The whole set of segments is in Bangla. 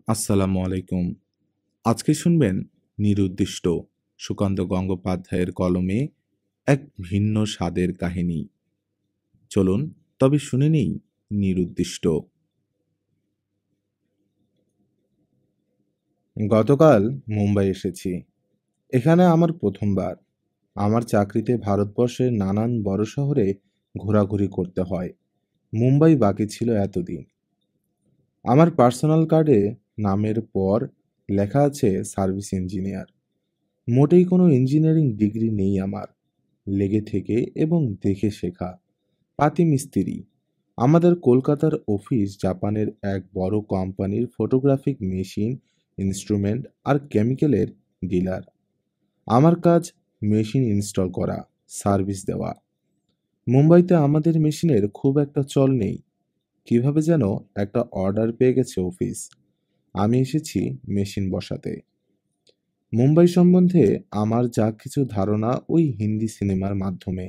আসসালামু আলাইকুম। আজকে শুনবেন নিরুদ্দিষ্ট সুকান্ত গঙ্গোপাধ্যায়ের কলমে এক ভিন্ন স্বাদের কাহিনী। চলুন তবে শুনে নেই নিরুদ্দিষ্ট। গতকাল মুম্বাই এসেছি। এখানে আমার প্রথমবার। আমার চাকরিতে ভারতবর্ষের নানান বড় শহরে ঘোরাঘুরি করতে হয়। মুম্বাই বাকি ছিল এতদিন। আমার পার্সোনাল কার্ডে নামের পর লেখা আছে সার্ভিস ইঞ্জিনিয়ার। মোটেই কোনো ইঞ্জিনিয়ারিং ডিগ্রি নেই আমার। লেগে থেকে এবং দেখে শেখা। পাতি মিস্ত্রি। আমাদের কলকাতার অফিস জাপানের এক বড় কোম্পানির photographic machine, instrument are কেমিক্যালের dealer. আমার কাজ মেশিন ইনস্টল করা, সার্ভিস দেওয়া। মুম্বাইতে আমাদের মেশিনের খুব একটা চল নেই। কিভাবে যেন একটা অর্ডার পেয়ে গেছে অফিস। আমি এসেছি মেশিন বসাতে। মুম্বাই সম্বন্ধে আমার যা কিছু ধারণা ওই হিন্দি সিনেমার মাধ্যমে।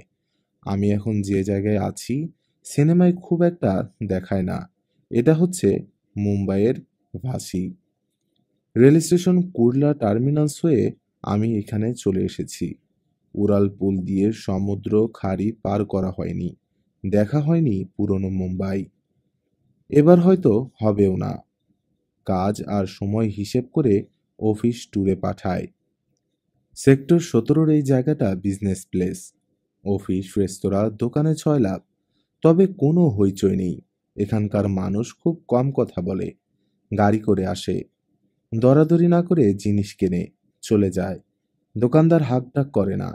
আমি এখন যে জায়গায় আছি সিনেমায় খুব একটা দেখায় না। এটা হচ্ছে মুম্বাইয়ের ভাসি। রেল স্টেশন কুর্লা টার্মিনাস হয়ে আমি এখানে চলে এসেছি। উড়াল পুল দিয়ে সমুদ্র খাড়ি পার করা হয়নি। দেখা হয়নি পুরনো মুম্বাই। এবার হয়তো হবেও না। কাজ আর সময় হিসেব করে অফিস ট্যুরে পাঠায়। সেক্টর ১৭-র এই জায়গাটা বিজনেস প্লেস। অফিস, রেস্তোরাঁ, দোকানে ছয় লাভ। তবে কোনো হইচই নেই। এখানকার মানুষ খুব কম কথা বলে। গাড়ি করে আসে, দরাদরি না করে জিনিস কেনে, চলে যায়। দোকানদার হাঁকডাক করে না।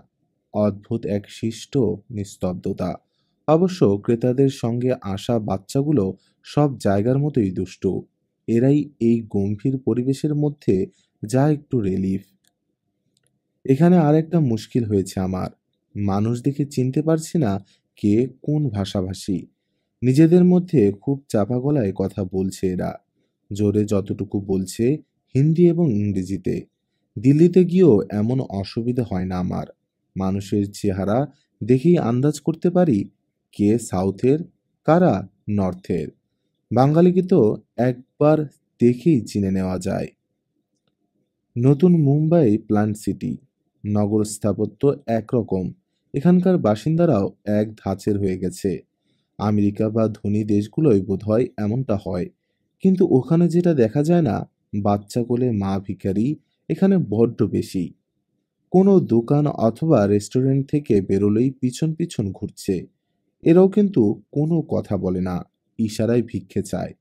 অদ্ভুত এক শিষ্ট নিস্তব্ধতা। অবশ্য ক্রেতাদের সঙ্গে আসা বাচ্চাগুলো সব জায়গার মতোই দুষ্টু। এরাই এই গম্ভীর পরিবেশের মধ্যে যা একটু রিলিফ। এখানে আরেকটা মুশকিল হয়েছে আমার। মানুষ দেখে চিনতে পারছি না কে কোন ভাষাভাষী। নিজেদের মধ্যে খুব চাপা গলায় কথা বলছে এরা। জোরে যতটুকু বলছে হিন্দি এবং ইংরেজিতে। দিল্লিতে গিয়েও এমন অসুবিধা হয় না আমার। মানুষের চেহারা দেখেই আন্দাজ করতে পারি কে সাউথের, কারা নর্থের। বাঙালিকে তো একবার দেখেই চিনে নেওয়া যায়। নতুন মুম্বাই প্ল্যান্ট সিটি। নগর স্থাপত্য একরকম। এখানকার বাসিন্দারাও এক ধাঁচের হয়ে গেছে। আমেরিকা বা ধনী দেশগুলোয় বোধহয় এমনটা হয়। কিন্তু ওখানে যেটা দেখা যায় না, বাচ্চা কোলে মা ভিখারি, এখানে বড্ড বেশি। কোনো দোকান অথবা রেস্টুরেন্ট থেকে বেরোলেই পিছন পিছন ঘুরছে। এরাও কিন্তু কোনো কথা বলে না, ইশারায় ভিক্ষে চায়।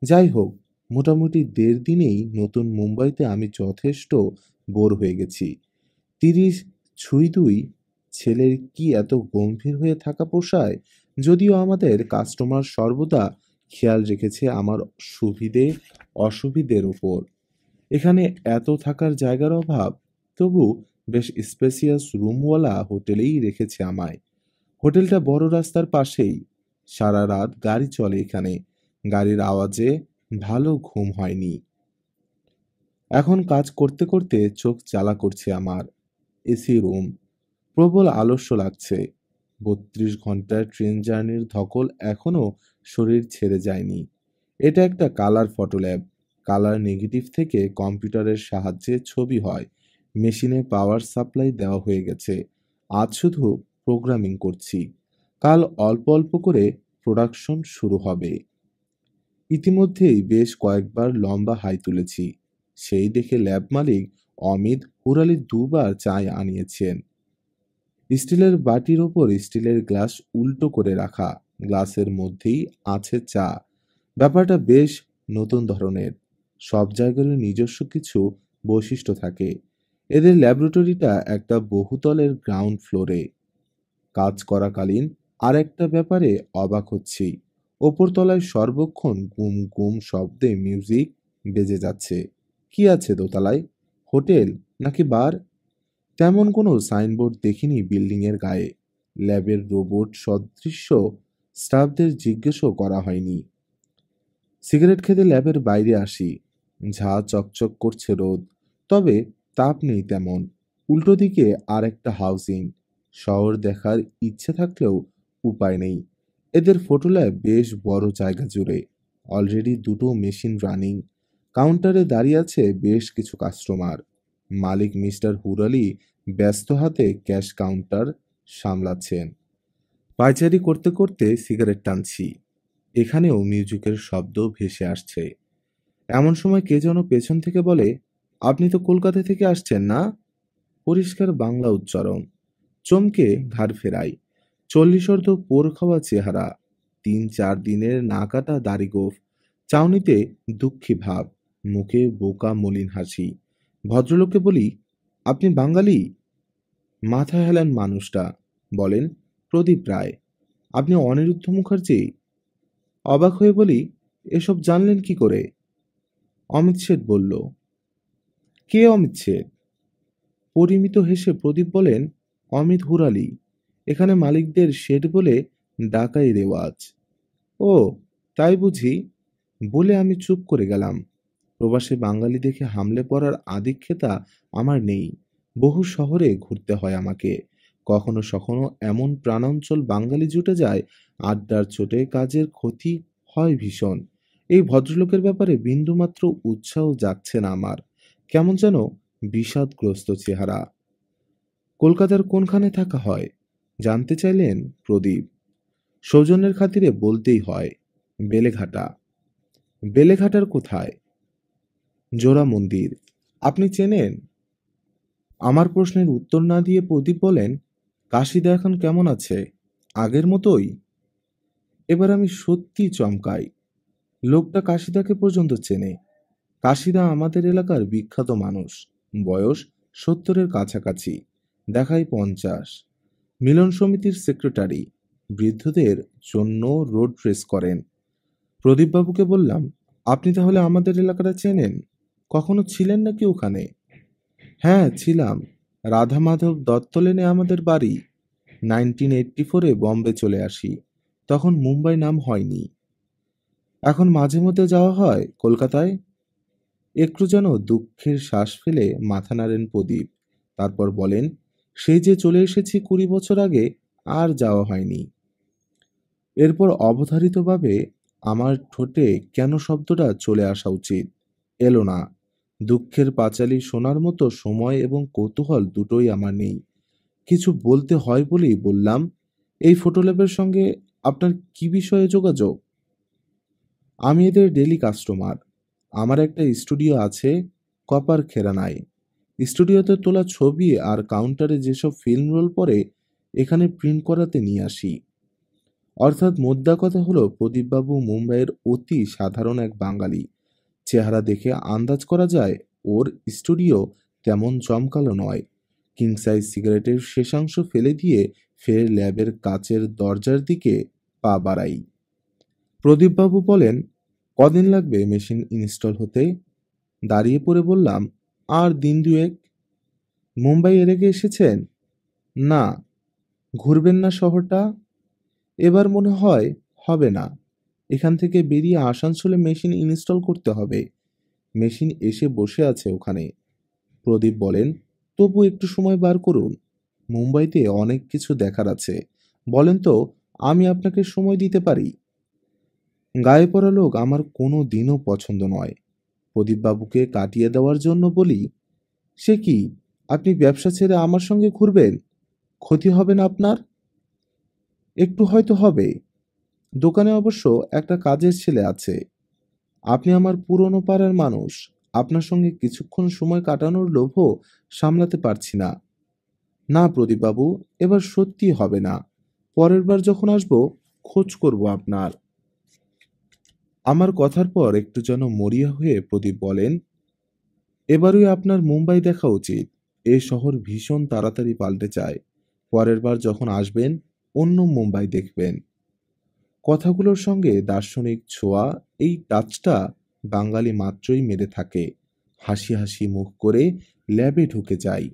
যাই হোক, মোটামুটি ১.৫ দিনেই নতুন মুম্বাইতে আমি যথেষ্ট বোর হয়ে গেছি। ৩০ ছুঁই দুই ছেলের কি এত গম্ভীর হয়ে থাকা পোষায়? যদিও আমাদের কাস্টমার সর্বদা খেয়াল রেখেছে আমার সুবিধে অসুবিধের উপর। এখানে এত থাকার জায়গার অভাব, তবু বেশ স্পেসিয়াস রুমওয়ালা হোটেলেই রেখেছে আমায়। হোটেলটা বড় রাস্তার পাশেই। সারা রাত গাড়ি চলে এখানে। গাড়ির আওয়াজে ভালো ঘুম হয়নি। এখন কাজ করতে করতে চোখ জ্বালা করছে আমার। AC room. প্রবল আলস্য লাগছে। ৩২ ঘন্টার ট্রেন জার্নির ধকল এখনো শরীর ছেড়ে যায়নি। এটা একটা colour photo lab. Colour negative থেকে কম্পিউটারের সাহায্যে ছবি হয়। মেশিনে পাওয়ার সাপ্লাই দেওয়া হয়ে গেছে। আজ শুধু প্রোগ্রামিং করছি। কাল অল্প অল্প করে প্রোডাকশন শুরু হবে। ইতিমধ্যেই বেশ কয়েকবার লম্বা হাই তুলেছি। সেই দেখে ল্যাব মালিক অমিত হুরালি ২ বার চায় আনিয়েছেন। স্টিলের বাটির ওপর স্টিলের গ্লাস উল্টো করে রাখা। গ্লাসের মধ্যেই আছে চা। ব্যাপারটা বেশ নতুন ধরনের। সব জায়গারই নিজস্ব কিছু বৈশিষ্ট্য থাকে। এদের ল্যাবরেটরিটা একটা বহুতলের গ্রাউন্ড ফ্লোরে। কাজ করাকালীন আরেকটা ব্যাপারে অবাক হচ্ছি। ওপরতলায় সর্বক্ষণ গুম গুম শব্দে মিউজিক বেজে যাচ্ছে। কি আছে দোতলায়? হোটেল নাকি বার? তেমন কোনো সাইনবোর্ড দেখিনি বিল্ডিংয়ের গায়ে। ল্যাবের রোবট সদৃশ্য স্টাফদের জিজ্ঞেসও করা হয়নি। সিগারেট খেতে ল্যাবের বাইরে আসি। ঝা চকচক করছে রোদ। তবে তাপ নেই তেমন। উল্টো দিকে আর একটা হাউজিং। শহর দেখার ইচ্ছে থাকলেও উপায় নেই। এদের ফটো ল্যাব বেশ বড় জায়গা জুড়ে। অলরেডি ২টো মেশিন রানিং। কাউন্টারে দাঁড়িয়ে আছে বেশ কিছু কাস্টমার। মালিক মিস্টার হুরালি ব্যস্ত হাতে ক্যাশ কাউন্টার সামলাচ্ছেন। পায়চারি করতে করতে সিগারেট টানছি। এখানেও মিউজিকের শব্দ ভেসে আসছে। এমন সময় কে যেন পেছন থেকে বলে, আপনি তো কলকাতা থেকে আসছেন না? পরিষ্কার বাংলা উচ্চারণ। চমকে ঘাড় ফেরাই। 40 অর্ধ পোর খাওয়া চেহারা, 3-4 দিনের না কাটা দাড়িগোঁফ, চাউনিতে দুঃখী ভাব, মুখে বোকা মলিন হাসি। ভদ্রলোককে বলি, আপনি বাঙালি? মাথা হেলান মানুষটা, বলেন, প্রদীপ রায়। আপনি অনিরুদ্ধ মুখার্জি? অবাক হয়ে বলি, এসব জানলেন কি করে? অমিত শেঠ বলল। কে অমিত শেঠ? পরিমিত হেসে প্রদীপ বলেন, অমিত হুরালি। এখানে মালিকদের শেঠ বলে ডাকাই রেওয়াজ। ও, তাই বুঝি? বলে আমি চুপ করে গেলাম। প্রবাসে বাঙালি দেখে হামলে পড়ার আদিক্ষেতা আমার নেই। বহু শহরে ঘুরতে হয় আমাকে। কখনো সখনো এমন প্রাণাঞ্চল বাঙালি জুটে যায়, আড্ডার চোটে কাজের ক্ষতি হয় ভীষণ। এই ভদ্রলোকের ব্যাপারে বিন্দুমাত্র উৎসাহ যাচ্ছে না আমার। কেমন যেন বিষাদগ্রস্ত চেহারা। কলকাতার কোনখানে থাকা হয়? জানতে চাইলেন প্রদীপ। সৌজন্যের খাতিরে বলতেই হয়, বেলেঘাটা। বেলেঘাটার কোথায়? জোড়া মন্দির। আপনি চেনেন? আমার প্রশ্নের উত্তর না দিয়ে প্রদীপ বলেন, কাশিদা এখন কেমন আছে? আগের মতোই? এবার আমি সত্যি চমকাই। লোকটা কাশিদাকে পর্যন্ত চেনে। কাশিদা আমাদের এলাকার বিখ্যাত মানুষ। বয়স 70-এর কাছাকাছি, দেখায় 50। মিলন সমিতির সেক্রেটারি। বৃদ্ধদের জন্য রোড রেস করেন। প্রদীপবাবুকে বললাম, আপনি তাহলে আমাদের এলাকাটা চেনেন? কখনো ছিলেন নাকি ওখানে? হ্যাঁ, ছিলাম। রাধা মাধব দত্ত লেনে আমাদের বাড়ি। 1984-এ বম্বে চলে আসি। তখন মুম্বাই নাম হয়নি। এখন মাঝে মধ্যে যাওয়া হয় কলকাতায়। একটু যেন দুঃখের শ্বাস ফেলে মাথা নাড়েন প্রদীপ। তারপর বলেন, সেই যে চলে এসেছি 20 বছর আগে, আর যাওয়া হয়নি। এরপর অবধারিতভাবে আমার ঠোঁটে কেন শব্দটা চলে আসা উচিত, এলো না। দুঃখের পাঁচালী শোনার মতো সময় এবং কৌতূহল দুটোই আমার নেই। কিছু বলতে হয় বলেই বললাম, এই ফটোল্যাবের সঙ্গে আপনার কি বিষয়ে যোগাযোগ? আমি এদের ডেলি কাস্টমার। আমার একটা স্টুডিও আছে কপার খেরানায়। স্টুডিওতে তোলা ছবি আর কাউন্টারে যেসব ফিল্ম রোল পড়ে, এখানে প্রিন্ট করাতে নিয়ে আসি। অর্থাৎ মোদ্দা কথা হলো, প্রদীপবাবু মুম্বাইয়ের অতি সাধারণ এক বাঙালি। চেহারা দেখে আন্দাজ করা যায় ওর স্টুডিও তেমন জমকালো নয়। কিং সাইজ সিগারেটের শেষাংশ ফেলে দিয়ে ফের ল্যাবের কাচের দরজার দিকে পা বাড়াই। প্রদীপবাবু বলেন, কদিন লাগবে মেশিন ইনস্টল হতে? দাঁড়িয়ে পড়ে বললাম, আর দিন দুয়েক। মুম্বাই এর আগে এসেছেন? না। ঘুরবেন না শহরটা? এবার মনে হয় হবে না। এখান থেকে বেরিয়ে আসানসোলে মেশিন ইনস্টল করতে হবে। মেশিন এসে বসে আছে ওখানে। প্রদীপ বলেন, তবু একটু সময় বার করুন। মুম্বাইতে অনেক কিছু দেখার আছে। বলেন তো, আমি আপনাকে সময় দিতে পারি। গায়ে পড়া লোক আমার কোনো দিনও পছন্দ নয়। প্রদীপবাবুকে কাটিয়ে দেওয়ার জন্য বলি, সে কি, আপনি ব্যবসা ছেড়ে আমার সঙ্গে ঘুরবেন? ক্ষতি হবে না আপনার? একটু হয়তো হবে। দোকানে অবশ্য একটা কাজের ছেলে আছে। আপনি আমার পুরনো পাড়ার মানুষ। আপনার সঙ্গে কিছুক্ষণ সময় কাটানোর লোভও সামলাতে পারছি না। না প্রদীপবাবু, এবার সত্যি হবে না। পরের বার যখন আসবো, খোঁজ করব আপনার। আমার কথার পর একটু যেন মরিয়া হয়ে প্রদীপ বলেন, এবারই আপনার মুম্বাই দেখা উচিত। এ শহর ভীষণ তাড়াতাড়ি পাল্টে যায়। পরের বার যখন আসবেন, অন্য মুম্বাই দেখবেন। কথাগুলোর সঙ্গে দার্শনিক ছোঁয়া, এই টাচটা বাঙালি মাত্রই মেরে থাকে। হাসি হাসি মুখ করে ল্যাবে ঢুকে যাই।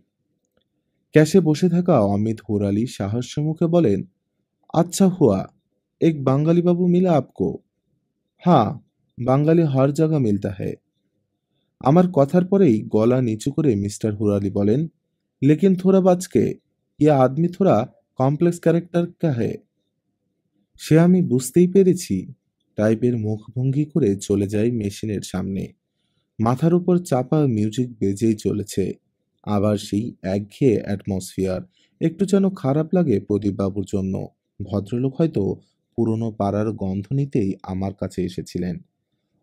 ক্যাশে বসে থাকা অমিত হুরালি সাহস্য মুখে বলেন, अच्छा हुआ एक बंगाली बाबू मिला आपको। हाँ, বাঙালি हर जगह मिलता है। আমার কথার পরেই গলা নিচু করে মিস্টার হুরালি বলেন, लेकिन थोड़ा बच के, ये आदमी थोड़ा कॉम्प्लेक्स कैरेक्टर का है। সে আমি বুঝতেই পেরেছি টাইপের মুখভঙ্গি করে চলে যাই মেশিনের সামনে। মাথার উপর চাপা মিউজিক বেজেই চলেছে। আবার সেই একঘেয়ে অ্যাটমসফিয়ার। একটু যেন খারাপ লাগে প্রদীপবাবুর জন্য। ভদ্রলোক হয়তো পুরনো পাড়ার গন্ধ নিতেই আমার কাছে এসেছিলেন।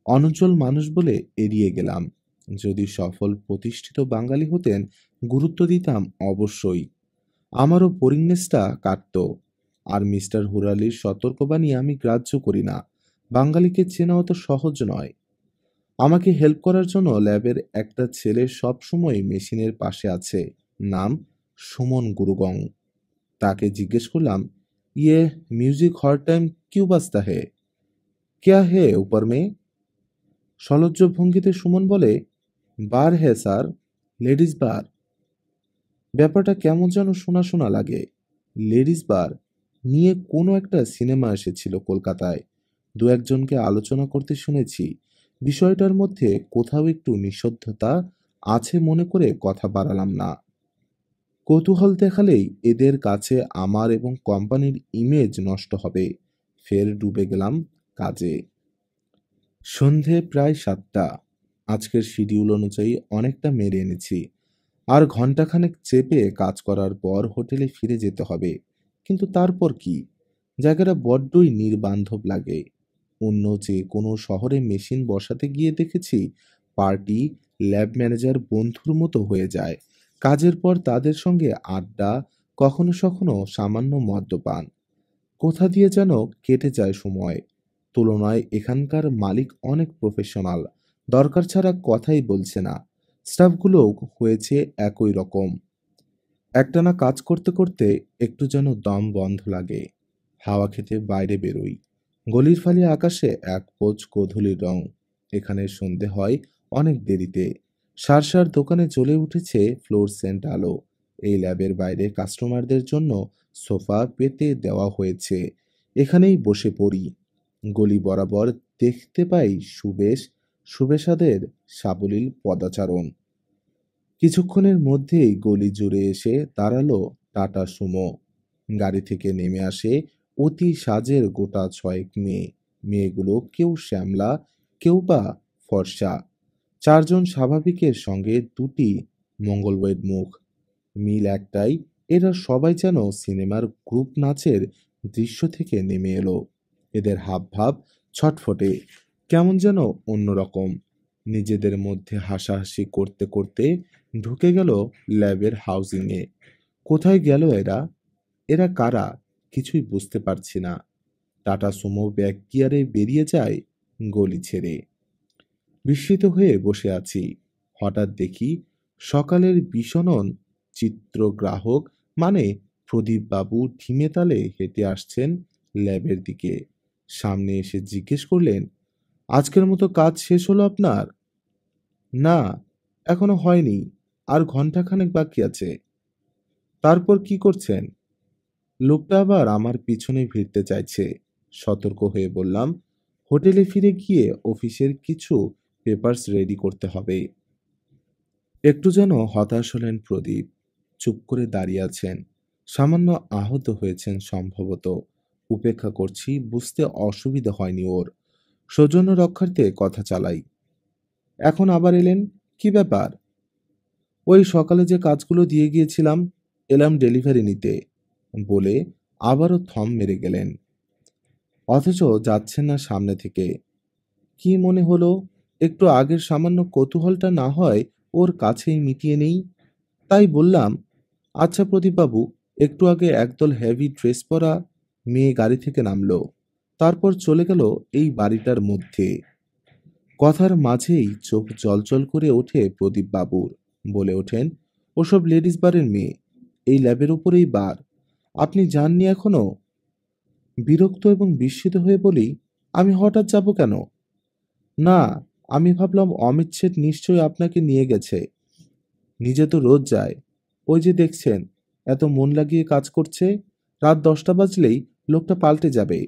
অনুজ্জ্বল মানুষ বলে এড়িয়ে গেলাম। যদি সফল প্রতিষ্ঠিত বাঙালি হতেন, গুরুত্ব দিতাম অবশ্যই। আমারও বোরিংনেসটা কাটত। আর মিস্টার হুরালির সতর্কবাণী আমি গ্রাহ্য করি না। বাঙালিকে চেনা অত সহজ নয়। আমাকে হেল্প করার জন্য ল্যাবের একটা ছেলে সবসময় মেশিনের পাশে আছে। নাম সুমন গুরুগং। তাকে জিজ্ঞেস করলাম, ইয়ে মিউজিক হর টাইম কিউ বাজতা হে? ক্যা হে উপর মে? সলজ্জ ভঙ্গিতে সুমন বলে, বার হে স্যার, লেডিস বার। ব্যাপারটা কেমন যেন শোনা শোনা লাগে। লেডিস বার নিয়ে কোনো একটা সিনেমা এসেছিল কলকাতায়। দু একজনকে আলোচনা করতে শুনেছি। বিষয়টার মধ্যে কোথাও একটু নিঃশব্দতা আছে মনে করে কথা বাড়ালাম না। কৌতূহল দেখালেই এদের কাছে আমার এবং কোম্পানির ইমেজ নষ্ট হবে। ফের ডুবে গেলাম কাজে। সন্ধে প্রায় ৭টা। আজকের শিডিউল অনুযায়ী অনেকটা মেরে এনেছি। আর ঘন্টাখানেক চেপে কাজ করার পর হোটেলে ফিরে যেতে হবে। কিন্তু তারপর কি? জায়গাটা বড্ডই নির্বান্ধব লাগে। অন্য যে কোনো শহরে মেশিন বসাতে গিয়ে দেখেছি পার্টি, ল্যাব ম্যানেজার বন্ধুর মতো হয়ে যায়। কাজের পর তাদের সঙ্গে আড্ডা, কখনো সখনো সামান্য মদ্যপান। কোথা দিয়ে যেন কেটে যায় সময়। তুলনায় এখানকার মালিক অনেক প্রফেশনাল। দরকার ছাড়া কথাই বলছে না। স্টাফগুলো হয়েছে একই রকম। একটানা কাজ করতে করতে একটু যেন দম বন্ধ লাগে। হাওয়া খেতে বাইরে বেরোই। গলির ফালি আকাশে এক পোচ গোধূলির রং। এখানে সন্ধে হয় অনেক দেরিতে। সার সার দোকানে জ্বলে উঠেছে ফ্লোরসেন্ট আলো। এই ল্যাবের বাইরে কাস্টমারদের জন্য সোফা পেতে দেওয়া হয়েছে। এখানেই বসে পড়ি। গলি বরাবর দেখতে পাই সুবেশাদের সাবলীল পদাচারণ। কিছুক্ষণের মধ্যেই গলি জুড়ে এসে দাঁড়ালো টাটা সুমো। গাড়ি থেকে নেমে আসে অতি সাজের গোটা ছয়েক মেয়ে। মেয়েগুলো কেউ শ্যামলা, কেউ বা ফর্সা। চারজন স্বাভাবিকের সঙ্গে দুটি মঙ্গলবৈড মুখ। মিল একটাই, এরা সবাই যেন সিনেমার গ্রুপ নাচের দৃশ্য থেকে নেমে এলো। এদের হাবভাব ছটফটে, কেমন যেন অন্যরকম। নিজেদের মধ্যে হাসাহাসি করতে করতে ঢুকে গেল ল্যাবের হাউজিংয়ে। কোথায় গেল এরা? এরা কারা? কিছুই বুঝতে পারছি না। টাটা সুমো ব্যাক গিয়ারে বেরিয়ে যায় গলি ছেড়ে। বিস্মিত হয়ে বসে আছি। হঠাৎ দেখি সকালের বিষণন চিত্রগ্রাহক মানে প্রদীপবাবু ঢিমে তালে হেঁটে আসছেন ল্যাবের দিকে। সামনে এসে জিজ্ঞেস করলেন, আজকের মতো কাজ শেষ হলো আপনার? না, এখনো হয়নি। আর ঘন্টাখানেক বাকি আছে। তারপর কি করছেন? লোকটা আবার আমার পিছনে ভিড়তে চাইছে। সতর্ক হয়ে বললাম, হোটেলে ফিরে গিয়ে অফিসের কিছু পেপারস রেডি করতে হবে। একটু যেন হতাশ হলেন প্রদীপ। চুপ করে দাঁড়িয়ে আছেন। সামান্য আহত হয়েছেন সম্ভবত। উপেক্ষা করছি, বুঝতে অসুবিধা হয়নি ওর। সৌজন্য রক্ষার্থে কথা চালাই। এখন আবার এলেন, কি ব্যাপার? ওই সকালে যে কাজগুলো দিয়ে গিয়েছিলাম, এলাম ডেলিভারি নিতে বলে আবারও থম মেরে গেলেন। অথচ যাচ্ছেন না সামনে থেকে। কি মনে হলো, একটু আগের সামান্য কৌতূহলটা না হয় ওর কাছেই মিটিয়ে নেই। তাই বললাম, আচ্ছা প্রদীপবাবু, একটু আগে একদল হেভি ড্রেস পরা মেয়ে গাড়ি থেকে নামলো। তারপর চলে গেল এই বাড়িটার মধ্যে। কথার মাঝেই চোখ জলজল করে ওঠে প্রদীপবাবুর। বলে ওঠেন, ওসব লেডিস বারের মেয়ে। এই ল্যাবের উপরেই বার। আপনি যাননি এখনো? বিরক্ত এবং বিস্মিত হয়ে বলি, আমি হঠাৎ যাব কেন? না, আমি ভাবলাম অমিত শেঠ নিশ্চয়ই আপনাকে নিয়ে গেছে। নিজে তো রোজ যায়। ওই যে দেখছেন, এত মন লাগিয়ে কাজ করছে। রাত 10টা বাজলেই লোকটা পাল্টে যাবে।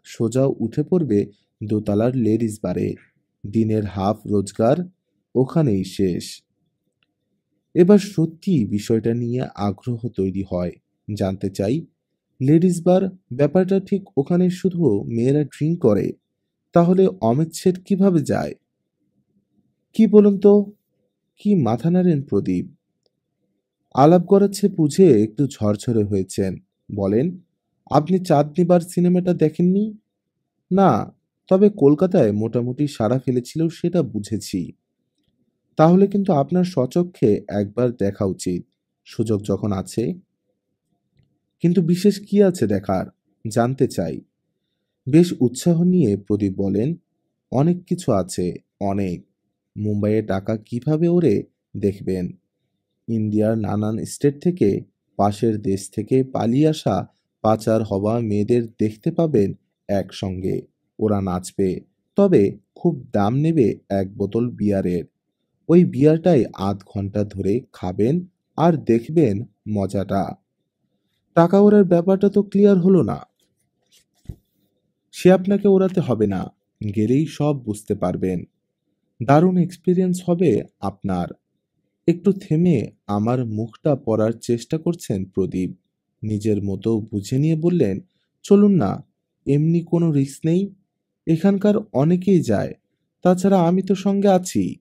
সোজা উঠে পড়বে দোতলার লেডিস বারে। দিনের হাফ রোজগার ওখানেই শেষ। এবার সত্যি বিষয়টা নিয়ে আগ্রহ তৈরি হয়। জানতে চাই, লেডিস বার ব্যাপারটা ঠিক ওখানে শুধু মেয়েরা ড্রিঙ্ক করে, তাহলে অমিত শেঠ কিভাবে যায়? কি বলুন তো? কি মাথা নাড়েন প্রদীপ। আলাপ গড়াচ্ছে বুঝে একটু ঝরঝরে হয়েছেন। বলেন, আপনি চাঁদনিবার সিনেমাটা দেখেননি? না, তবে কলকাতায় মোটামুটি সাড়া ফেলেছিল সেটা বুঝেছি। তাহলে কিন্তু আপনার স্বচক্ষে একবার দেখা উচিত, সুযোগ যখন আছে। কিন্তু বিশেষ কি আছে দেখার? জানতে চাই। বেশ উৎসাহ নিয়ে প্রদীপ বলেন, অনেক কিছু আছে, অনেক। মুম্বাইয়ে টাকা কিভাবে ওড়ে দেখবেন। ইন্ডিয়ার নানান স্টেট থেকে, পাশের দেশ থেকে পালিয়ে আসা পাচার হওয়া মেয়েদের দেখতে পাবেন একসঙ্গে। ওরা নাচবে, তবে খুব দাম নেবে এক বোতল বিয়ারের। ওই বিয়ারটাই আধ ঘন্টা ধরে খাবেন আর দেখবেন মজাটা। টাকা ওড়ার ব্যাপারটা তো ক্লিয়ার হলো না? সে আপনাকে ওড়াতে হবে না, গেলেই সব বুঝতে পারবেন। দারুণ এক্সপিরিয়েন্স হবে আপনার। একটু থেমে আমার মুখটা পড়ার চেষ্টা করছেন প্রদীপ। নিজের মতো বুঝে নিয়ে বললেন, চলুন না, এমনি কোনো রিস্ক নেই। এখানকার অনেকেই যায়, তাছাড়া আমি তো সঙ্গে আছি।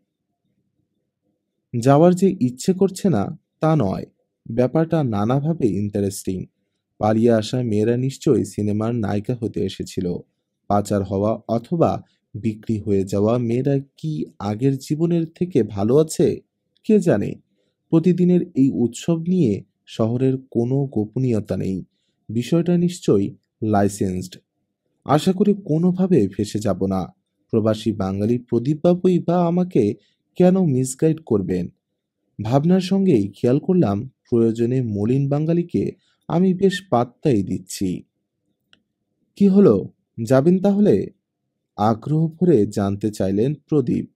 যাওয়ার যে ইচ্ছে করছে না তা নয়, ব্যাপারটা নানাভাবে ইন্টারেস্টিং। পালিয়ে আসা মেয়েরা নিশ্চয়ই সিনেমার নায়িকা হতে এসেছিল। পাচার হওয়া অথবা বিক্রি হয়ে যাওয়া মেয়েরা কি আগের জীবনের থেকে ভালো আছে কে জানে। প্রতিদিনের এই উৎসব নিয়ে শহরের কোনো গোপনীয়তা নেই। বিষয়টা নিশ্চয়ই লাইসেন্সড। আশা করি কোনোভাবে ফেঁসে যাব না। প্রবাসী বাঙালি প্রদীপবাবুই বা আমাকে কেন মিসগাইড করবেন? ভাবনার সঙ্গেই খেয়াল করলাম প্রয়োজনে মলিন বাঙালিকে আমি বেশ পাত্তাই দিচ্ছি। কি হলো, যাবেন তাহলে? আগ্রহ ভরে জানতে চাইলেন প্রদীপ।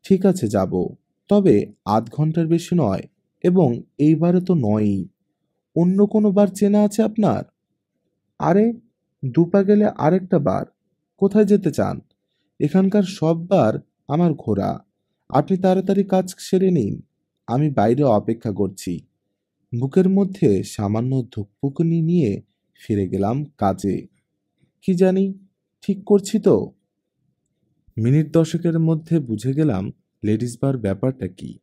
ঠিক আছে, যাব, তবে আধ ঘন্টার বেশি নয়, এবং এইবারে তো নয়ই। অন্য কোনো বার চেনা আছে আপনার? আরে, দুপা গেলে আরেকটা বার। কোথায় যেতে চান? এখানকার সব বার আমার ঘোরা। আপনি তাড়াতাড়ি কাজ সেরে নিন, আমি বাইরে অপেক্ষা করছি। বুকের মধ্যে সামান্য ধুকপুকুনি নিয়ে ফিরে গেলাম কাজে। কি জানি ঠিক করছি তো? মিনিট দশেকের মধ্যে বুঝে গেলাম লেডিস বার ব্যাপারটা কি।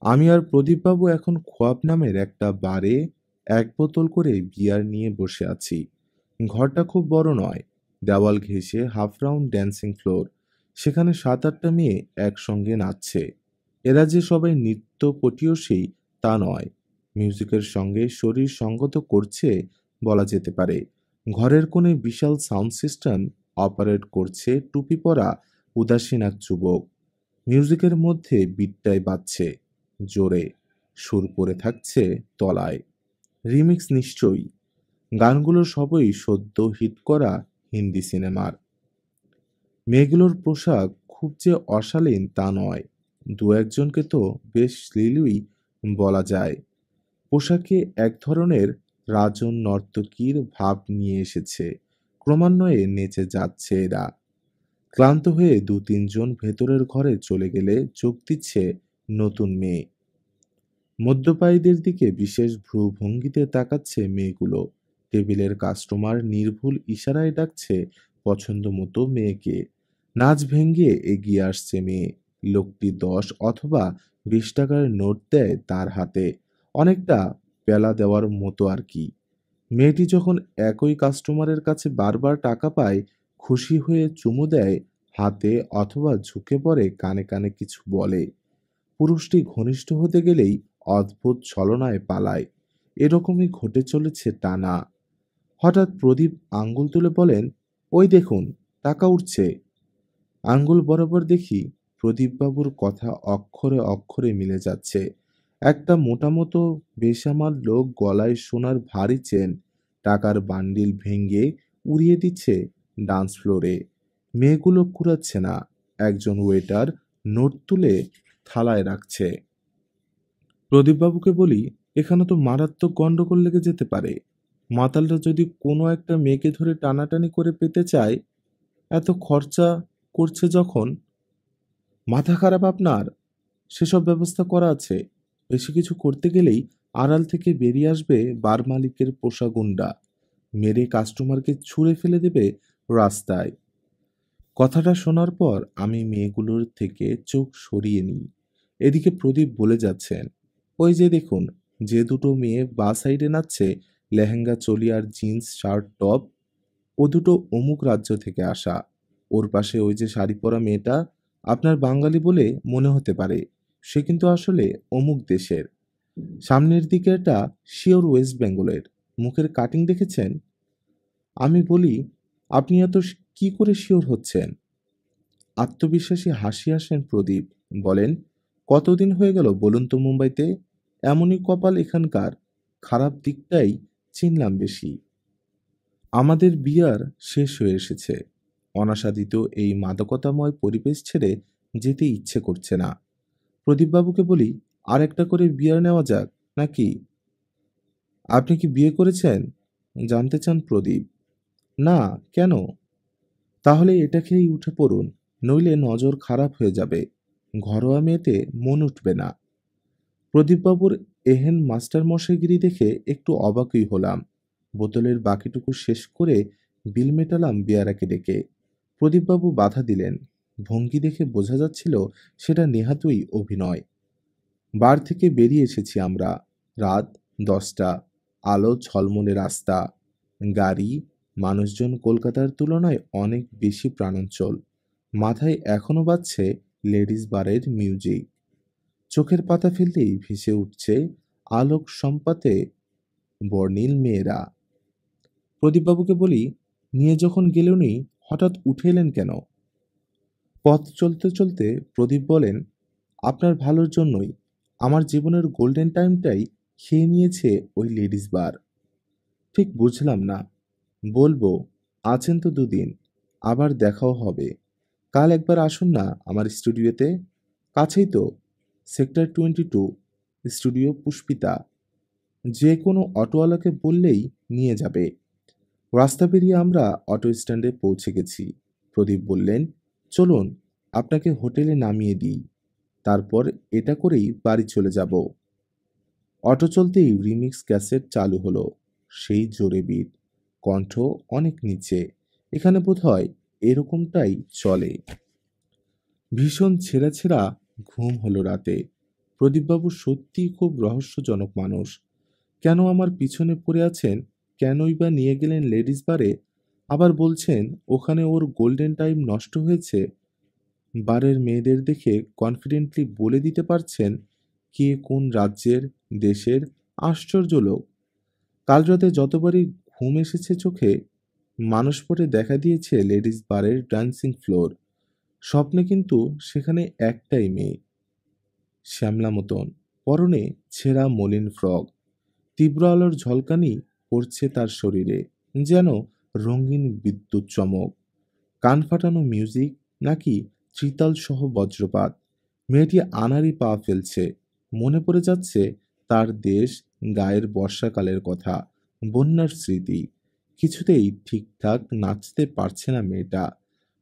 আমি আর প্রদীপবাবু এখন খোয়াব নামের একটা বারে এক বোতল করে বিয়ার নিয়ে বসে আছি। ঘরটা খুব বড় নয়, দেওয়াল ঘেঁষে হাফ রাউন্ড ড্যান্সিং ফ্লোর। সেখানে সাত আটটা মেয়ে একসঙ্গে নাচছে। এরা যে সবাই নৃত্য পটীয়সী তা নয়, মিউজিকের সঙ্গে শরীর সঙ্গত করছে বলা যেতে পারে। ঘরের কোণে বিশাল সাউন্ড সিস্টেম অপারেট করছে টুপি পরা উদাসীন এক যুবক। মিউজিকের মধ্যে বিটটাই বাজছে জোরে, সুর পড়ে থাকছে তলায়। রিমিক্স নিশ্চয়ই। গানগুলো সবই সদ্য হিট করা হিন্দি সিনেমার। মেয়েগুলোর পোশাক খুব যে অশালীন তা নয়, দু একজনকে তো বেশ শ্লীলই বলা যায়। পোশাকে এক ধরনের রাজন নর্তকীর ভাব নিয়ে এসেছে। ক্রমান্বয়ে নেচে যাচ্ছে এরা। ক্লান্ত হয়ে দু তিনজন ভেতরের ঘরে চলে গেলে যোগ দিচ্ছে নতুন মেয়ে। মদ্যপায়ীদের দিকে বিশেষ ভ্রুভঙ্গিতে তাকাচ্ছে মেয়েগুলো। টেবিলের কাস্টমার নির্ভুল ইশারায় ডাকছে পছন্দ মতো মেয়েকে। নাচ ভেঙে এগিয়ে আসছে মেয়ে। লোকটি 10 অথবা 20 টাকার নোট দেয় তার হাতে, অনেকটা পেলা দেওয়ার মতো আর কি। মেয়েটি যখন একই কাস্টমারের কাছে বারবার টাকা পায়, খুশি হয়ে চুমু দেয় হাতে অথবা ঝুঁকে পড়ে কানে কানে কিছু বলে। পুরুষটি ঘনিষ্ঠ হতে গেলেই অদ্ভুত ছলনায় পালায়। এরকমই ঘটে চলেছে টানা। হঠাৎ প্রদীপ আঙ্গুল তুলে বলেন, ওই দেখুন, টাকা উঠছে। আঙ্গুল বরাবর দেখি প্রদীপবাবুর কথা অক্ষরে অক্ষরে মিলে যাচ্ছে। একটা মোটামতো বেসামাল লোক গলায় সোনার ভারী চেন, টাকার বান্ডিল ভেঙে উড়িয়ে দিচ্ছে ডান্স ফ্লোরে। মেয়েগুলো কুড়াচ্ছে না, একজন ওয়েটার নোট তুলে থালায় রাখছে। প্রদীপবাবুকে বলি, এখানে তো মারাত্মক গন্ডগোল লেগে যেতে পারে। মাতালটা যদি কোনো একটা মেয়েকে ধরে টানাটানি করে পেতে চায়, এত খরচা করছে যখন। মাথা খারাপ আপনার? সেসব ব্যবস্থা করা আছে। বেশি কিছু করতে গেলেই আড়াল থেকে বেরিয়ে আসবে বার মালিকের পোষা গুন্ডা, মেরে কাস্টমারকে ছুঁড়ে ফেলে দেবে রাস্তায়। কথাটা শোনার পর আমি মেয়েগুলোর থেকে চোখ সরিয়ে নিই। এদিকে প্রদীপ বলে যাচ্ছেন, ওই যে দেখুন, যে দুটো মেয়ে বা সাইডে নাচছে, লেহেঙ্গা চোলি আর জিন্স শার্ট টপ, ও দুটো অমুক রাজ্য থেকে আসা। ওর পাশে ওই যে শাড়ি পরা মেয়েটা, আপনার বাঙালি বলে মনে হতে পারে, সে কিন্তু আসলে অমুক দেশের। সামনের দিকেরটা শিওর ওয়েস্ট বেঙ্গলের। মুখের কাটিং দেখেছেন? আমি বলি, আপনি এত কি করে শিওর হচ্ছেন? আত্মবিশ্বাসী হাসি হাসেন প্রদীপ। বলেন, কতদিন হয়ে গেল বলুন তো মুম্বাইতে? এমনই কপাল এখানকার, খারাপ দিকটাই চিনলাম বেশি। আমাদের বিয়ার শেষ হয়ে এসেছে। অনাসাদিত এই মাদকতাময় পরিবেশ ছেড়ে যেতে ইচ্ছে করছে না। প্রদীপবাবুকে বলি, আর একটা করে বিয়ার নেওয়া যাক নাকি? আপনি কি বিয়ে করেছেন? জানতে চান প্রদীপ। না, কেন? তাহলে এটা খেয়েই উঠে পড়ুন, নইলে নজর খারাপ হয়ে যাবে। ঘরোয়া মেয়েতে মন উঠবে না। প্রদীপবাবুর এহেন মাস্টারমশাইগিরি দেখে একটু অবাকই হলাম। বোতলের বাকিটুকু শেষ করে বিল মেটালাম বেয়ারাকে ডেকে। প্রদীপবাবু বাধা দিলেন। ভঙ্গি দেখে বোঝা যাচ্ছিল সেটা নেহাতই অভিনয়। বার থেকে বেরিয়ে এসেছি আমরা। রাত 10টা। আলো ঝলমলে রাস্তা, গাড়ি, মানুষজন কলকাতার তুলনায় অনেক বেশি প্রাণোচ্ছল। মাথায় এখনো বাজছে লেডিস বারের মিউজিক। চোখের পাতা ফেলতেই ভেসে উঠছে আলোক সম্পাতে বর্ণিল মেয়েরা। প্রদীপবাবুকে বলি, নিয়ে যখন গেলেনই হঠাৎ উঠে এলেন কেন? পথ চলতে চলতে প্রদীপ বলেন, আপনার ভালোর জন্যই। আমার জীবনের গোল্ডেন টাইমটাই খেয়ে নিয়েছে ওই লেডিস বার। ঠিক বুঝলাম না। বলবো, আছেন তো দুদিন, আবার দেখাও হবে। কাল একবার আসুন না আমার স্টুডিওতে। কাছেই তো, সেক্টর 22, স্টুডিও পুষ্পিতা। যে কোনো অটোওয়ালাকে বললেই নিয়ে যাবে। রাস্তা পেরিয়ে আমরা অটো স্ট্যান্ডে পৌঁছে গেছি। প্রদীপ বললেন, চলুন, আপনাকে হোটেলে নামিয়ে দিই, তারপর এটা করেই বাড়ি চলে যাব। অটো চলতেই রিমিক্স ক্যাসেট চালু হলো। সেই জোরে বিট, কণ্ঠ অনেক নিচে। এখানে বোধহয় এরকমটাই চলে। ভীষণ ছেঁড়া ছেঁড়া ঘুম হলো রাতে। প্রদীপবাবু সত্যিই খুব রহস্যজনক মানুষ। কেন আমার পিছনে পড়ে আছেন, কেনই বা নিয়ে গেলেন লেডিস বারে, আবার বলছেন ওখানে ওর গোল্ডেন টাইম নষ্ট হয়েছে। বারের মেয়েদের দেখে কনফিডেন্টলি বলে দিতে পারছেন কে কোন রাজ্যের, দেশের। আশ্চর্য লোক। কাল রাতে যতবারই ঘুম এসেছে চোখে, মানসপটে দেখা দিয়েছে লেডিস বারের ডান্সিং ফ্লোর। স্বপ্নে কিন্তু সেখানে একটাই মেয়ে, শ্যামলা মতন, পরনে ছেঁড়া মলিন ফ্রক। তীব্র আলোর ঝলকানি পড়ছে তার শরীরে, যেন রঙিন বিদ্যুৎ চমক। কান ফাটানো মিউজিক নাকি ত্রিতাল সহ বজ্রপাত। মেয়েটি আনাড়ি পা ফেলছে। মনে পড়ে যাচ্ছে তার দেশ, গায়ের বর্ষাকালের কথা, বন্যার স্মৃতি। কিছুতেই ঠিকঠাক নাচতে পারছে না মেয়েটা।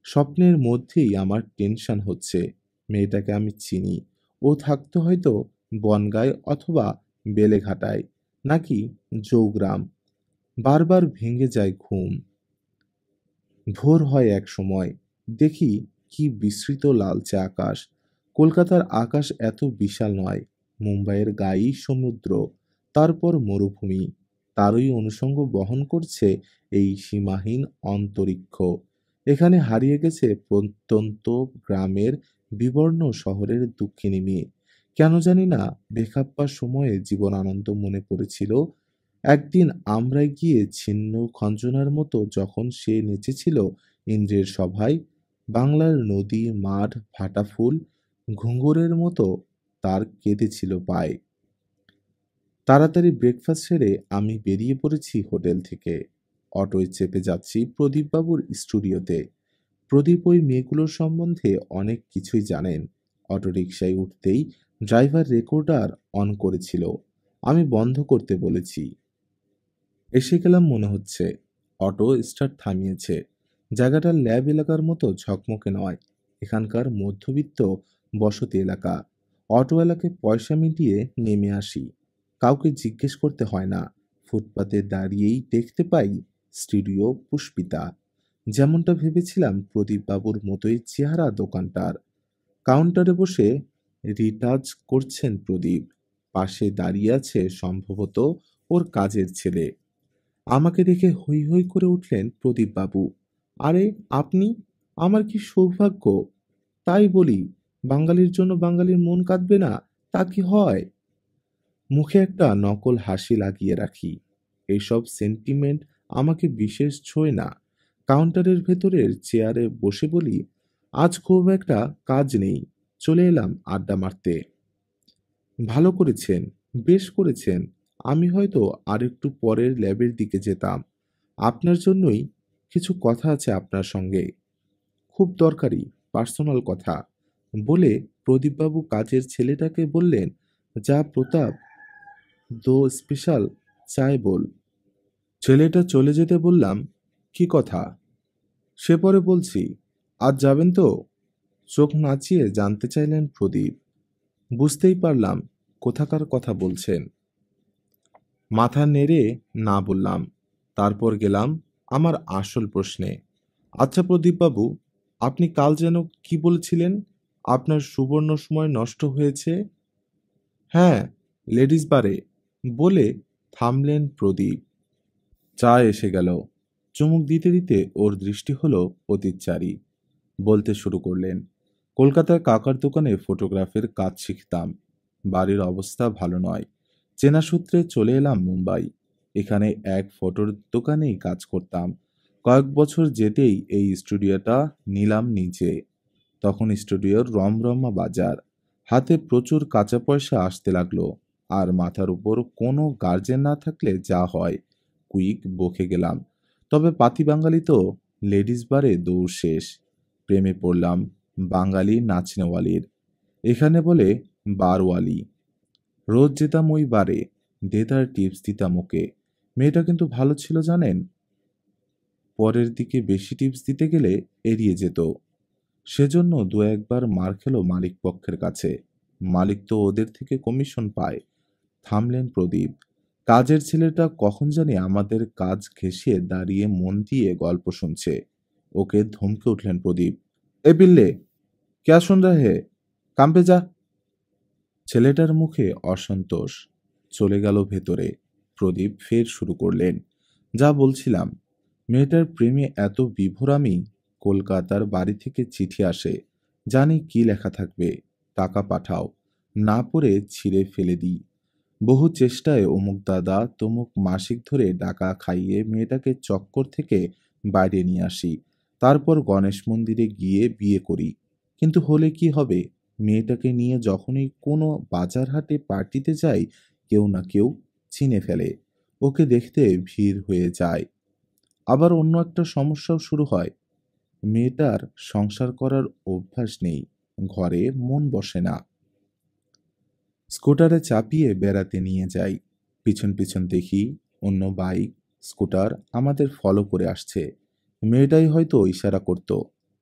স্বপ্নের মধ্যেই আমার টেনশন হচ্ছে। মেয়েটাকে আমি চিনি। ও থাকতো হয়তো বনগাঁয় অথবা বেলেঘাটায়, নাকি জৌগ্রাম। বারবার ভেঙে যায় ঘুম। ভোর হয় এক সময়। দেখি কি বিস্তৃত লালচে আকাশ। কলকাতার আকাশ এত বিশাল নয়। মুম্বাইয়ের গায়েই সমুদ্র, তারপর মরুভূমি। তারই অনুষঙ্গ বহন করছে এই সীমাহীন অন্তরিক্ষ। এখানে হারিয়ে গেছে প্রত্যন্ত গ্রামের বিবর্ণ শহরের দুঃখিনী মেয়ে। কেন জানি না, বেখাপ্পা সময়ে জীবনানন্দ মনে পড়েছিল। একদিন আমরাই গিয়ে ছিন্ন খঞ্জনার মতো যখন সে নেচেছিল ইন্দ্রের সভায়। বাংলার নদী, মাঠ, ভাটা ফুল, ঘুঙুরের মতো তার কেঁদেছিল পায়ে। তাড়াতাড়ি ব্রেকফাস্ট সেরে আমি বেরিয়ে পড়েছি হোটেল থেকে। অটোয় চেপে যাচ্ছি প্রদীপবাবুর স্টুডিওতে। প্রদীপ ওই মেয়েগুলোর সম্বন্ধে অনেক কিছুই জানেন। অটোরিকশায় উঠতেই ড্রাইভার রেকর্ডার অন করেছিল। আমি বন্ধ করতে বলেছি। এসে গেলাম মনে হচ্ছে। অটো স্টার্ট থামিয়েছে। জায়গাটা ল্যাব এলাকার মতো ঝকমকে নয়। এখানকার মধ্যবিত্ত বসতি এলাকা। অটোওয়ালাকে পয়সা মিটিয়ে নেমে আসি। কাউকে জিজ্ঞেস করতে হয় না। ফুটপাতে দাঁড়িয়েই দেখতে পাই স্টুডিও পুষ্পিতা। যেমনটা ভেবেছিলাম প্রদীপবাবুর মতোই চেহারা দোকানটার। কাউন্টারে বসে রিটাচ করছেন প্রদীপ। পাশে দাঁড়িয়ে আছে সম্ভবত ওর কাজের ছেলে। আমাকে দেখে হৈ হৈ করে উঠলেন প্রদীপবাবু। আরে আপনি! আমার কি সৌভাগ্য! তাই বলি, বাঙালির জন্য বাঙালির মন কাঁদবে না, তা কি হয়? মুখে একটা নকল হাসি লাগিয়ে রাখি। এইসব সেন্টিমেন্ট আমাকে বিশেষ ছোঁয় না। কাউন্টারের ভেতরের চেয়ারে বসে বলি, আজ খুব একটা কাজ নেই, চলে এলাম আড্ডা মারতে। ভালো করেছেন, বেশ করেছেন। আমি হয়তো আরেকটু পরের ল্যাবের দিকে যেতাম। আপনার জন্যই কিছু কথা আছে আপনার সঙ্গে। খুব দরকারি, পার্সোনাল কথা। বলে প্রদীপবাবু কাজের ছেলেটাকে বললেন, যা প্রতাপ, দো স্পেশাল চায় বল। ছেলেটা চলে যেতে বললাম, কি কথা? সে পরে বলছি। আজ যাবেন তো? চোখ নাচিয়ে জানতে চাইলেন প্রদীপ। বুঝতেই পারলাম কোথাকার কথা বলছেন। মাথা নেড়ে না বললাম। তারপর গেলাম আমার আসল প্রশ্নে। আচ্ছা প্রদীপবাবু, আপনি কাল যেন কি বলেছিলেন? আপনার সুবর্ণ সময় নষ্ট হয়েছে। হ্যাঁ, লেডিস বারে। বলে থামলেন প্রদীপ। চা এসে গেল। চুমুক দিতে দিতে ওর দৃষ্টি হলো অতীতচারী। বলতে শুরু করলেন, কলকাতার কাকার দোকানে ফটোগ্রাফের কাজ শিখতাম। বাড়ির অবস্থা ভালো নয়। চেনা সূত্রে চলে এলাম মুম্বাই। এখানে এক ফটোর দোকানেই কাজ করতাম। কয়েক বছর যেতেই এই স্টুডিওটা নিলাম নিজে। তখন স্টুডিওর রমরমা বাজার। হাতে প্রচুর কাঁচা পয়সা আসতে লাগলো। আর মাথার উপর কোনো গার্জেন না থাকলে যা হয়, কুইক বকে গেলাম। তবে পাতি বাঙালি তো, লেডিস বারে দৌড় শেষ। প্রেমে পড়লাম বাঙালি নাচনেওয়ালির। এখানে বলে বারওয়ালি। রোজ যেতাম ওই বারে। ডেটার টিপস দিতাম ওকে। মেয়েটা কিন্তু ভালো ছিল জানেন। পরের দিকে বেশি টিপস দিতে গেলে এড়িয়ে যেত। সেজন্য দু একবার মার খেল মালিক পক্ষের কাছে। মালিক তো ওদের থেকে কমিশন পায়। থামলেন প্রদীপ। কাজের ছেলেটা কখন জানি আমাদের কাজ ঘেঁষিয়ে দাঁড়িয়ে মন দিয়ে গল্প শুনছে। ওকে ধমকে উঠলেন প্রদীপ। এ বিল্লে, ক্যা শুন রহে? কাম পে যা। ছেলেটার মুখে অসন্তোষ। চলে গেল ভেতরে। প্রদীপ ফের শুরু করলেন, যা বলছিলাম, মেয়েটার প্রেমে এত বিভোর আমি। কলকাতার বাড়ি থেকে চিঠি আসে। জানি কি লেখা থাকবে। টাকা পাঠাও। না পড়ে ছিঁড়ে ফেলে দিই। বহু চেষ্টায় অমুক দাদা তমুক মাসিক ধরে টাকা খাইয়ে মেয়েটাকে চক্কর থেকে বাইরে নিয়ে আসি। তারপর গণেশ মন্দিরে গিয়ে বিয়ে করি। কিন্তু হলে কি হবে? মেয়েটাকে নিয়ে যখনই কোনো বাজার হাটে পার্টিতে যাই, কেউ না কেউ চিনে ফেলে। ওকে দেখতে ভিড় হয়ে যায়। আবার অন্য একটা সমস্যাও শুরু হয়। মেয়েটার সংসার করার অভ্যাস নেই। ঘরে মন বসে না। স্কুটারে চাপিয়ে বেড়াতে নিয়ে যাই। পিছন পিছন দেখি অন্য বাইক, স্কুটার আমাদের ফলো করে আসছে। মেয়েটাই হয়তো ইশারা করত।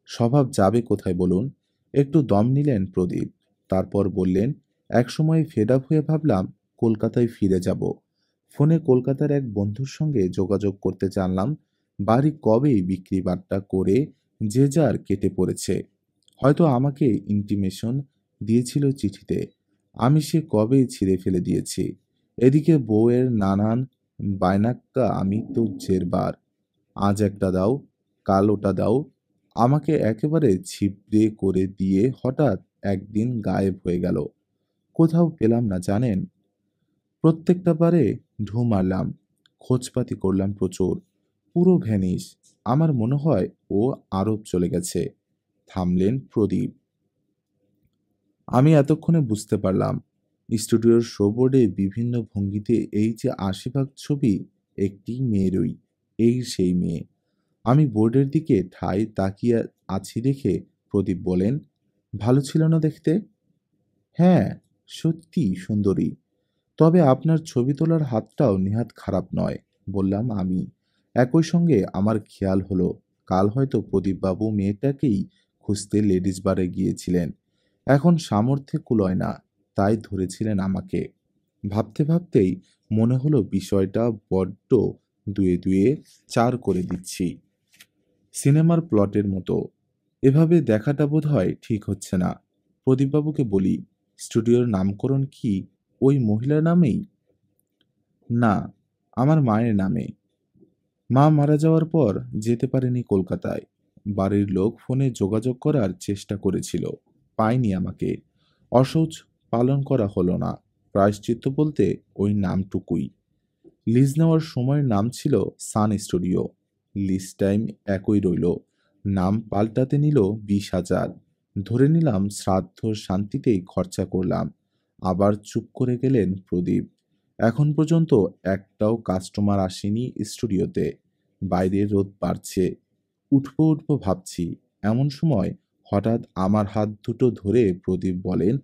স্বভাব যাবে কোথায় বলুন? একটু দম নিলেন প্রদীপ। তারপর বললেন, একসময় ফেড আপ হয়ে ভাবলাম কলকাতায় ফিরে যাব। ফোনে কলকাতার এক বন্ধুর সঙ্গে যোগাযোগ করতে জানলাম বাড়ি কবেই বিক্রি বাট্টা করে যে যার কেটে পড়েছে। হয়তো আমাকে ইন্টিমেশন দিয়েছিল চিঠিতে। আমি সে কবেই ছিঁড়ে ফেলে দিয়েছি। এদিকে বউয়ের নানান বায়নাক্কা আমি তো জেরবার। আজ একটা দাও, কাল ওটা দাও। আমাকে একেবারে ছিবড়ে করে দিয়ে হঠাৎ একদিন গায়েব হয়ে গেল। কোথাও পেলাম না জানেন। প্রত্যেকটা বারে ঢু মারলাম, খোঁজপাতি করলাম প্রচুর। পুরো ভ্যানিশ। আমার মনে হয় ও আরব চলে গেছে। থামলেন প্রদীপ। আমি এতক্ষণে বুঝতে পারলাম, স্টুডিওর শোবোর্ডে বিভিন্ন ভঙ্গিতে এই যে ৮০ ভাগ ছবি, একটি মেয়েরই। এই সেই মেয়ে। আমি বোর্ডের দিকে ঠায় তাকিয়ে আছি দেখে প্রদীপ বলেন, ভালো ছিল না দেখতে? হ্যাঁ, সত্যি সুন্দরী। তবে আপনার ছবি তোলার হাতটাও নেহাত খারাপ নয়, বললাম আমি। একই সঙ্গে আমার খেয়াল হলো, কাল হয়তো প্রদীপবাবু মেয়েটাকেই খুঁজতে লেডিস বারে গিয়েছিলেন। এখন সামর্থ্যে কুলোয় না, তাই ধরেছিলেন আমাকে। ভাবতে ভাবতেই মনে হলো বিষয়টা বড্ড দুয়ে দুয়ে চার করে দিচ্ছি। সিনেমার প্লটের মতো। এভাবে দেখাটা বোধহয় ঠিক হচ্ছে না। প্রদীপবাবুকে বলি, স্টুডিওর নামকরণ কি ওই মহিলার নামেই? না, আমার মায়ের নামে। মা মারা যাওয়ার পর যেতে পারেনি কলকাতায়। বাড়ির লোক ফোনে যোগাযোগ করার চেষ্টা করেছিল, পায়নি আমাকে। অসৌচ পালন করা হলো না। প্রায়শ্চিত্ত বলতে ওই নামটুকুই। লিজ নেওয়ার সময়ের নাম ছিল সান স্টুডিও। লিজ টাইম একই রইল। নাম পাল্টাতে নিল 20,000। ধরে নিলাম শ্রাদ্ধ শান্তিতেই খরচা করলাম। আবার চুপ করে গেলেন প্রদীপ। এখন পর্যন্ত একটাও কাস্টমার আসেনি স্টুডিওতে। বাইরে রোদ বাড়ছে। উঠবো উঠবো ভাবছি, এমন সময় হঠাৎ আমার হাত দুটো ধরে প্রদীপ বলেন,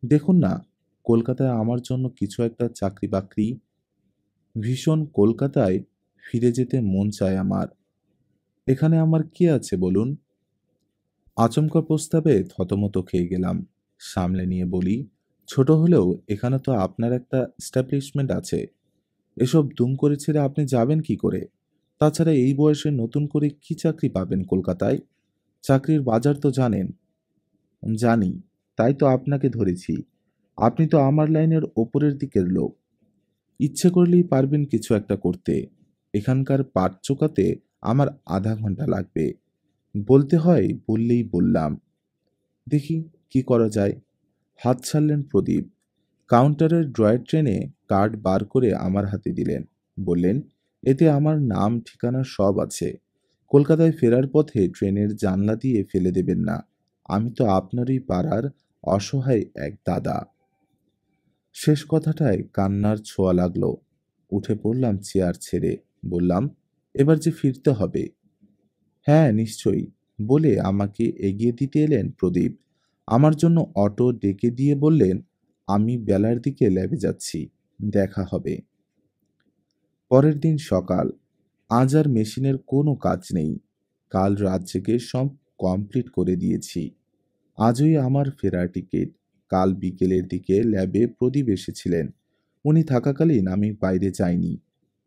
দেখুন না, কলকাতায় আমার জন্য কিছু একটা চাকরি বাকরি। ভীষণ কলকাতায় ফিরে যেতে মন চায় আমার। এখানে আমার কি আছে বলুন? আচমকা প্রস্তাবে থতমত খেয়ে গেলাম। সামলে নিয়ে বলি, ছোট হলেও এখানে তো আপনার একটা এস্টাবলিশমেন্ট আছে। এসব দুম করে ছেড়ে আপনি যাবেন কি করে? তাছাড়া এই বয়সে নতুন করে কি চাকরি পাবেন কলকাতায়? চাকরির বাজার তো জানেন। জানি, তাই তো আপনাকে ধরেছি। আপনি তো আমার লাইনের ওপরের দিকের লোক। ইচ্ছে করলেই পারবেন কিছু একটা করতে। এখানকার পাট চোকাতে আমার আধা ঘন্টা লাগবে। বলতে হয় বললেই বললাম। দেখি কি করা যায়। হাত ছাড়লেন প্রদীপ। কাউন্টারের ড্রয়ার ট্রেনে কার্ড বার করে আমার হাতে দিলেন। বললেন, এতে আমার নাম ঠিকানা সব আছে। কলকাতায় ফেরার পথে ট্রেনের জানলা দিয়ে ফেলে দেবেন না। আমি তো আপনারই পাড়ার অসহায় এক দাদা। শেষ কথাটায় কান্নার ছোঁয়া লাগলো। উঠে পড়লাম চেয়ার ছেড়ে। বললাম, এবার যে ফিরতে হবে। হ্যাঁ, নিশ্চয়ই, বলে আমাকে এগিয়ে দিতে এলেন প্রদীপ। আমার জন্য অটো ডেকে দিয়ে বললেন, আমি বেলার দিকে ল্যাবে যাচ্ছি, দেখা হবে। পরের দিন সকাল। আজ আর মেশিনের কোনো কাজ নেই। কাল রাত জেগে সব কমপ্লিট করে দিয়েছি। আজই আমার ফেরার টিকিট। কাল বিকেলের দিকে ল্যাবে প্রদীপ এসেছিলেন। উনি থাকাকালীন আমি বাইরে যাইনি।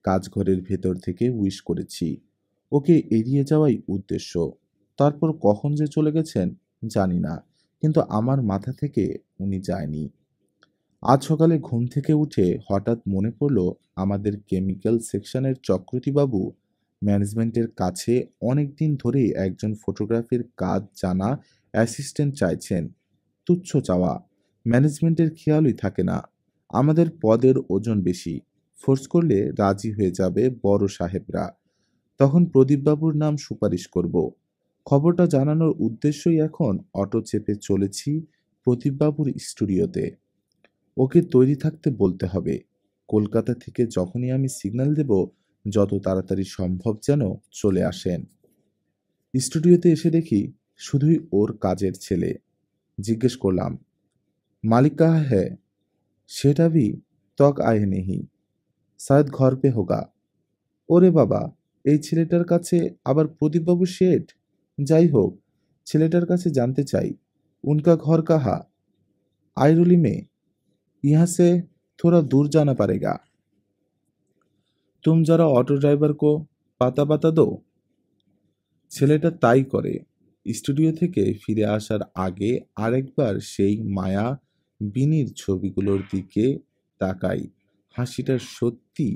কাজঘরের ভেতর থেকে উইশ করেছি। ওকে এড়িয়ে যাওয়াই উদ্দেশ্য। তারপর কখন যে চলে গেছেন জানি না, কিন্তু আমার মাথা থেকে উনি যায়নি। আজ সকালে ঘুম থেকে উঠে হঠাৎ মনে পড়ল, আমাদের কেমিক্যাল সেকশনের চক্রবর্তীবাবু ম্যানেজমেন্টের কাছে অনেক দিন ধরেই একজন ফটোগ্রাফির কাজ জানা অ্যাসিস্ট্যান্ট চাইছেন। তুচ্ছ চাওয়া। ম্যানেজমেন্টের খেয়ালই থাকে না। আমাদের পদের ওজন বেশি। ফোর্স করলে রাজি হয়ে যাবে বড় সাহেবরা। তখন প্রদীপবাবুর নাম সুপারিশ করব। খবরটা জানানোর উদ্দেশ্যই এখন অটো চেপে চলেছি প্রদীপবাবুর স্টুডিওতে। ওকে তৈরি থাকতে বলতে হবে। কলকাতা থেকে যখনই আমি সিগন্যাল দেব, যত তাড়াতাড়ি সম্ভব যেন চলে আসেন। স্টুডিওতে এসে দেখি শুধুই ওর কাজের ছেলে। জিজ্ঞেস করলাম, मालिक कहाँ है? सेठ अभी तक आए नहीं, शायद घर पे होगा। ওরে বাবা, এই ছেলেটার কাছে আবার প্রদীপবাবু শেঠ। যাই হোক, ছেলেটার কাছে জানতে চাই, उनका घर कहाँ? आइरोली में। यहाँ से थोड़ा दूर जाना पड़ेगा। तुम जरा ऑटो ड्राइवर को পাতা পাতা দো। ছেলেটা তাই করে। স্টুডিও থেকে ফিরে আসার আগে আরেকবার সেই মায়া বিনির ছবিগুলোর দিকে তাকাই। হাসিটা সত্যি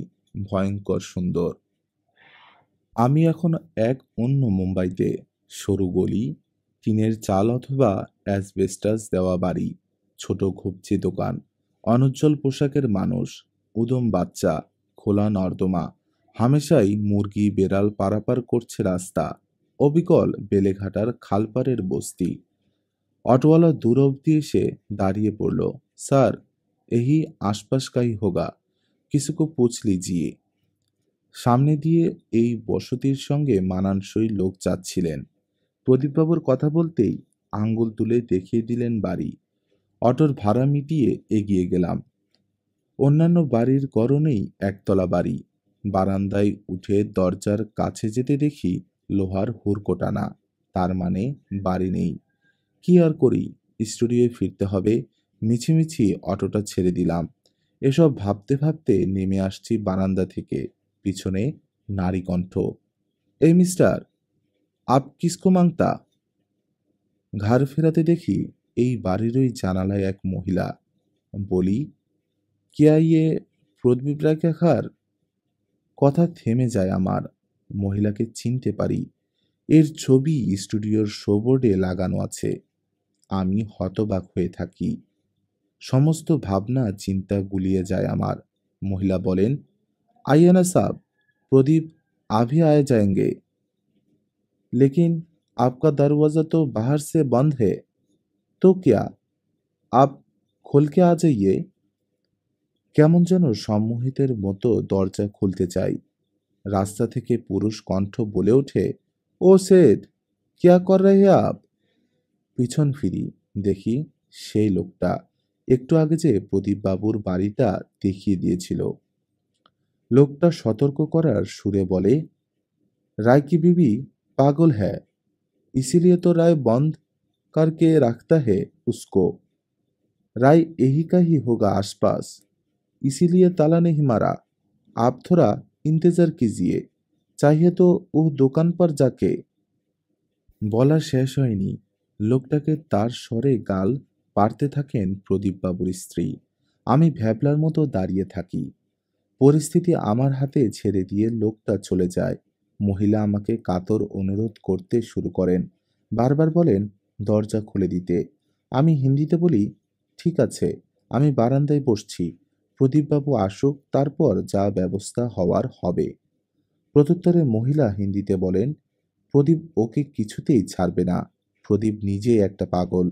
ভয়ঙ্কর সুন্দর। আমি এখন এক অন্য মুম্বাইতে। সরু গলি, টিনের চাল অথবা অ্যাসবেস্টাস দেওয়া বাড়ি, ছোট ঘুপচি দোকান, অনুজ্জ্বল পোশাকের মানুষ, উদম বাচ্চা, খোলা নর্দমা, হামেশাই মুরগি বেড়াল পারাপার করছে রাস্তা, অবিকল বেলেঘাটার খালপাড়ের বস্তি। অটোওয়ালা দূর অব্দি এসে দাঁড়িয়ে পড়ল। স্যার, यही आसपास का ही होगा, किसी को पूछ लीजिए। সামনে দিয়ে এই বসতির সঙ্গে মানানসই লোক যাচ্ছিলেন। প্রদীপবাবুর কথা বলতেই আঙ্গুল তুলে দেখিয়ে দিলেন বাড়ি। অটোর ভাড়া মিটিয়ে এগিয়ে গেলাম। অন্যান্য বাড়ির গড়নেই একতলা বাড়ি। বারান্দায় উঠে দরজার কাছে যেতে দেখি লোহার হুড়কো টানা। তার মানে বাড়ি নেই। কি আর করি, স্টুডিওয়ে ফিরতে হবে। মিছিমিছি অটোটা ছেড়ে দিলাম। এসব ভাবতে ভাবতে নেমে আসছি বারান্দা থেকে। পিছনে নারী কণ্ঠ, এই মিস্টার। আপ কিসকো মাংতা? ঘাড় ফেরাতে দেখি এই বাড়িরই জানালায় এক মহিলা। বলি, কেয়া ইয়ে প্রদীপ রাখার? কথা থেমে যায় আমার। মহিলাকে চিনতে পারি। এর ছবি স্টুডিওর শোবোর্ডে লাগানো আছে। আমি হতবাক হয়ে থাকি। সমস্ত ভাবনা চিন্তা গুলিয়ে যায় আমার। মহিলা বলেন, आइए ना साहब, प्रदीप अभी आ जाएंगे, लेकिन आपका दरवाजा तो बाहर से बंद है, तो क्या आप खोल के आ जाइए। কেমন যেন সম্মোহিতের মতো দরজা খুলতে চাই। রাস্তা থেকে পুরুষ কণ্ঠ বলে ওঠে, ও সেট, क्या कर रहे हैं आप? পিছন ফিরি, দেখি সেই লোকটা একটু আগে যে প্রদীপবাবুর বাড়িটা দেখিয়ে দিয়েছিল। লোকটা সতর্ক করার সুরে বলে, राय की बीवी पागल है, इसीलिए तो राय बंद करके रखता है उसको। राय यही का ही होगा आसपास, इसीलिए ताला नहीं मारा। आप थोड़ा इंतजार कीजिए, चाहिए तो वो दुकान पर जाके। বলা শেষ হয়নি, লোকটাকে তার স্বরে গাল পাড়তে থাকেন প্রদীপবাবুর স্ত্রী। আমি ভ্যাবলার মতো দাঁড়িয়ে থাকি। পরিস্থিতি আমার হাতে ছেড়ে দিয়ে লোকটা চলে যায়। মহিলা আমাকে কাতর অনুরোধ করতে শুরু করেন। বারবার বলেন দরজা খুলে দিতে। আমি হিন্দিতে বলি, ঠিক আছে, আমি বারান্দায় বসছি। প্রদীপবাবু আসুক, তারপর যা ব্যবস্থা হওয়ার হবে। প্রত্যুত্তরে মহিলা হিন্দিতে বলেন, প্রদীপ ওকে কিছুতেই ছাড়বে না। প্রদীপ নিজেই একটা পাগল।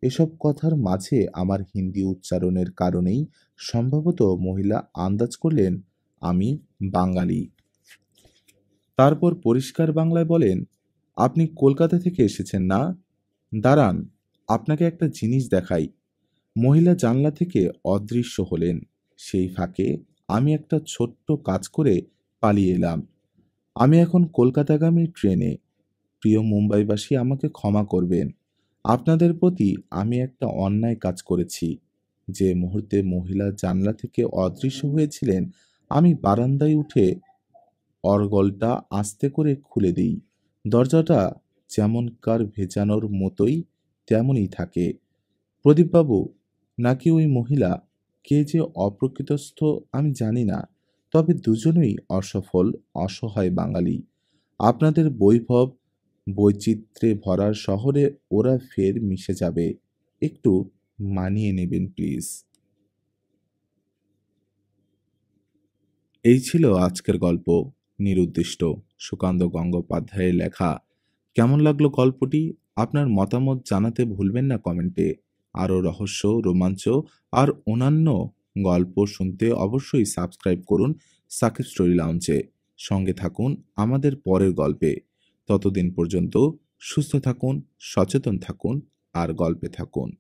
এসব কথার মাঝে আমার হিন্দি উচ্চারণের কারণেই সম্ভবত মহিলা আন্দাজ করলেন আমি বাঙালি। তারপর পরিষ্কার বাংলায় বলেন, আপনি কলকাতা থেকে এসেছেন না? দাঁড়ান, আপনাকে একটা জিনিস দেখাই। মহিলা জানলা থেকে অদৃশ্য হলেন। সেই ফাঁকে আমি একটা ছোট্ট কাজ করে পালিয়ে এলাম। আমি এখন কলকাতাগামী ট্রেনে। প্রিয় মুম্বাইবাসী, আমাকে ক্ষমা করবেন। আপনাদের প্রতি আমি একটা অন্যায় কাজ করেছি। যে মুহূর্তে মহিলা জানলা থেকে অদৃশ্য হয়েছিলেন, আমি বারান্দায় উঠে অর্গলটা আস্তে করে খুলে দিই। দরজাটা যেমনকার ভেজানোর মতোই তেমনই থাকে। প্রদীপবাবু নাকি ওই মহিলা, কে যে অপ্রকৃতস্থ আমি জানি না, তবে দুজনেই অসফল অসহায় বাঙালি। আপনাদের বৈভব বৈচিত্র্যে ভরা শহরে ওরা ফের মিশে যাবে। একটু মানিয়ে নেবেন প্লিজ। এই ছিল আজকের গল্প, নিরুদ্দিষ্ট, সুকান্ত গঙ্গোপাধ্যায়ের লেখা। কেমন লাগলো গল্পটি? আপনার মতামত জানাতে ভুলবেন না কমেন্টে। আরও রহস্য, রোমাঞ্চ আর অন্যান্য গল্প শুনতে অবশ্যই সাবস্ক্রাইব করুন সাকিব স্টোরি লাউঞ্জে। সঙ্গে থাকুন আমাদের পরের গল্পে। ততদিন পর্যন্ত সুস্থ থাকুন, সচেতন থাকুন আর গল্পে থাকুন।